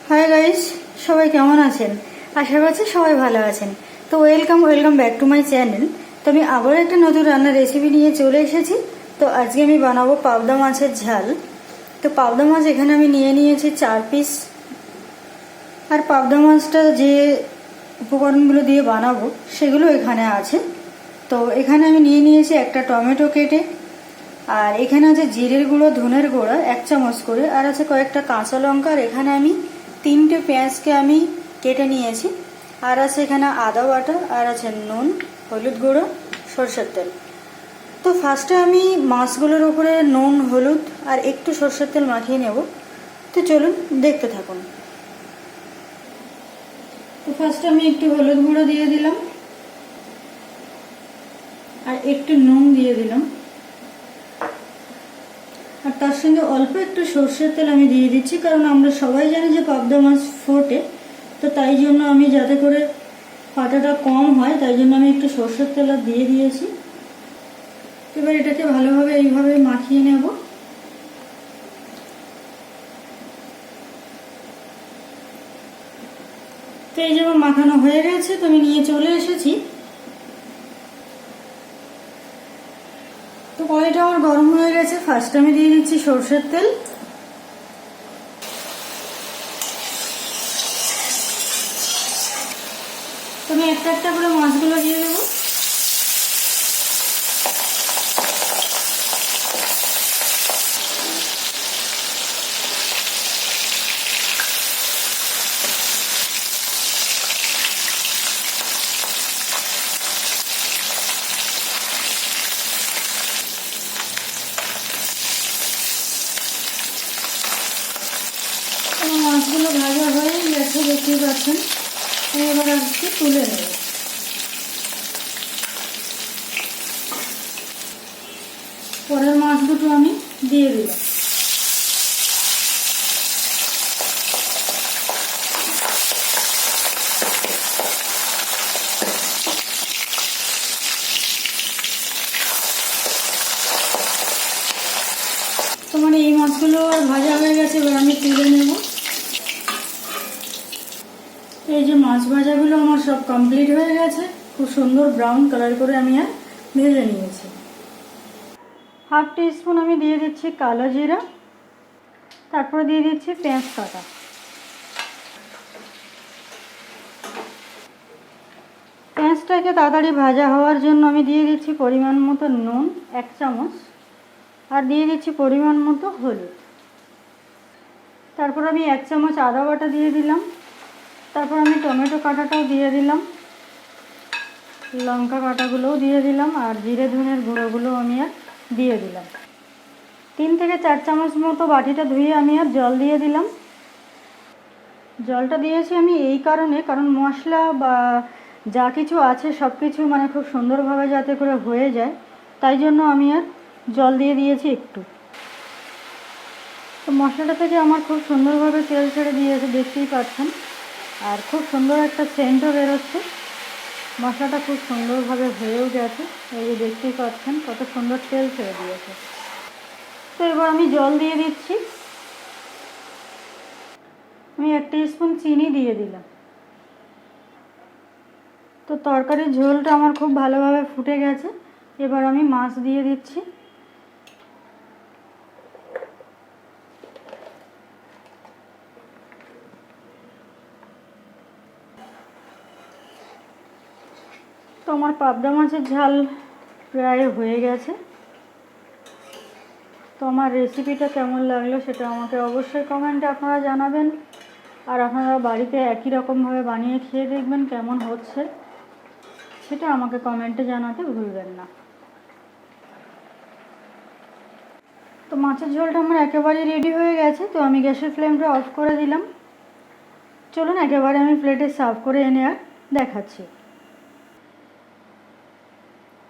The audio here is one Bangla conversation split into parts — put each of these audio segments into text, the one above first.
হাই গাইস, সবাই কেমন আছেন? আশা করছি সবাই ভালো আছেন। তো welcome back to my channel. তো আমি আবার একটা নতুন রান্নার রেসিপি নিয়ে চলে এসেছি। তো আজকে আমি বানাবো পাবদা মাছের ঝাল। তো পাবদা মাছ এখানে আমি নিয়ে নিয়েছি 4 পিস। আর পাবদা মাছটা যে উপকরণগুলো দিয়ে বানাবো সেগুলো এখানে আছে। তো এখানে আমি নিয়ে নিয়েছি একটা টমেটো কেটে, আর এখানে আছে জিরের গুঁড়ো, ধনের গুঁড়ো 1 চামচ করে, আর আছে কয়েকটা কাঁচা লঙ্কা, আর এখানে আমি 3টে পেঁয়াজকে আমি কেটে নিয়েছি, আর আছে এখানে আদা বাটা, আর আছে নুন, হলুদ গুঁড়ো, সরষের তেল। তো ফার্স্টে আমি মাছগুলোর উপরে নুন, হলুদ আর একটু সরষের তেল মাখিয়ে নেব। তো চলুন দেখতে থাকুন। তো ফার্স্টে আমি একটু হলুদ গুঁড়ো দিয়ে দিলাম, আর একটু নুন দিয়ে দিলাম, আর তার সঙ্গে অল্প একটু সরষের তেল আমি দিয়ে দিচ্ছি, কারণ আমরা সবাই জানি যে পাবদা মাছ ফোটে। তো তাই জন্য আমি যাতে করে ফাটাটা কম হয় তাই জন্য আমি একটু সরষের তেল দিয়ে দিয়েছি। এবার এটাকে ভালোভাবে এইভাবে মাখিয়ে নেব। তো এই যেমন মাখানো হয়ে গেছে, তো আমি নিয়ে চলে এসেছি। তো কড়াইটা আমার গরম হয়ে গেছে। ফার্স্ট আমি দিয়ে দিচ্ছি সরষের তেল। তো আমি একটা একটা করে মাছগুলো দিয়ে দেবো। মাছগুলো ভাজা হয়ে গেছে, দেখতেই পাচ্ছেন। এবার আজকে তুলে নেব। পরের মাছ দুটো আমি দিয়ে দিলাম। তো মানে এই মাছগুলো ভাজা হয়ে গেছে, এবার আমি তুলে নেব। এই যে মাছ ভাজাগুলো আমার সব কমপ্লিট হয়ে গেছে। খুব সুন্দর ব্রাউন কালার করে আমি আর ভেজে নিয়েছি। হাফ টিস্পুন আমি দিয়ে দিচ্ছি কালো জিরা, তারপরে দিয়ে দিচ্ছি পেঁয়াজ কাটা। পেঁয়াজটাকে তাড়াতাড়ি ভাজা হওয়ার জন্য আমি দিয়ে দিচ্ছি পরিমাণ মতো নুন 1 চামচ, আর দিয়ে দিচ্ছি পরিমাণ মতো হলুদ। তারপর আমি 1 চামচ আদা বাটা দিয়ে দিলাম। তারপর আমি টমেটো কাটাটাও দিয়ে দিলাম, লঙ্কা কাটাগুলোও দিয়ে দিলাম, আর জিরে ধনের গুঁড়োগুলো আমি আর দিয়ে দিলাম। 3 থেকে 4 চামচ মতো বাটিটা ধুয়ে আমি আর জল দিয়ে দিলাম। জলটা দিয়েছি আমি এই কারণে, কারণ মশলা বা যা কিছু আছে সব কিছু মানে খুব সুন্দরভাবে যাতে করে হয়ে যায়, তাই জন্য আমি আর জল দিয়ে দিয়েছি একটু। তো মশলাটা থেকে আমার খুব সুন্দরভাবে তেল ছেড়ে দিয়েছে, দেখতেই পাচ্ছেন, আর খুব সুন্দর একটা সেন্টও বেরোচ্ছে। মশলাটা খুব সুন্দরভাবে হয়েও গেছে, এই যে দেখতেই পাচ্ছেন কত সুন্দর তেল ছেড়ে দিয়েছে। তো এবার আমি জল দিয়ে দিচ্ছি। আমি 1 টিস্পুন চিনি দিয়ে দিলাম। তো তরকারির ঝোলটা আমার খুব ভালোভাবে ফুটে গেছে। এবার আমি মাছ দিয়ে দিচ্ছি। তো আমার পাবদা মাছের ঝাল প্রায় হয়ে গেছে। তো আমার রেসিপিটা কেমন লাগলো সেটা আমাকে অবশ্যই কমেন্টে আপনারা জানাবেন, আর আপনারা বাড়িতে একই রকমভাবে বানিয়ে খেয়ে দেখবেন কেমন হচ্ছে, সেটা আমাকে কমেন্টে জানাতে ভুলবেন না। তো মাছের ঝোলটা আমার একেবারেই রেডি হয়ে গেছে। তো আমি গ্যাসের ফ্লেমটা অফ করে দিলাম। চলুন একেবারে আমি প্লেটে সার্ভ করে এনে আর দেখাচ্ছি।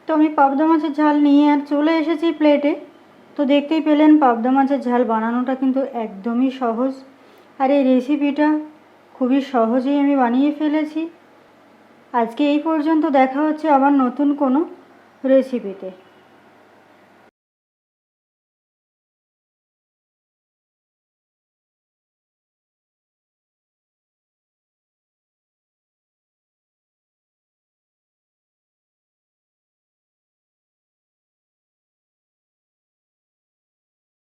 তো আমি পাবদা মাছের ঝাল নিয়ে আর চলে এসেছি প্লেটে। তো দেখতেই পেলেন পাবদা মাছের ঝাল বানানোটা কিন্তু একদমই সহজ, আর এই রেসিপিটা খুবই সহজেই আমি বানিয়ে ফেলেছি। আজকে এই পর্যন্ত, দেখা হচ্ছে আবার নতুন কোনো রেসিপিতে।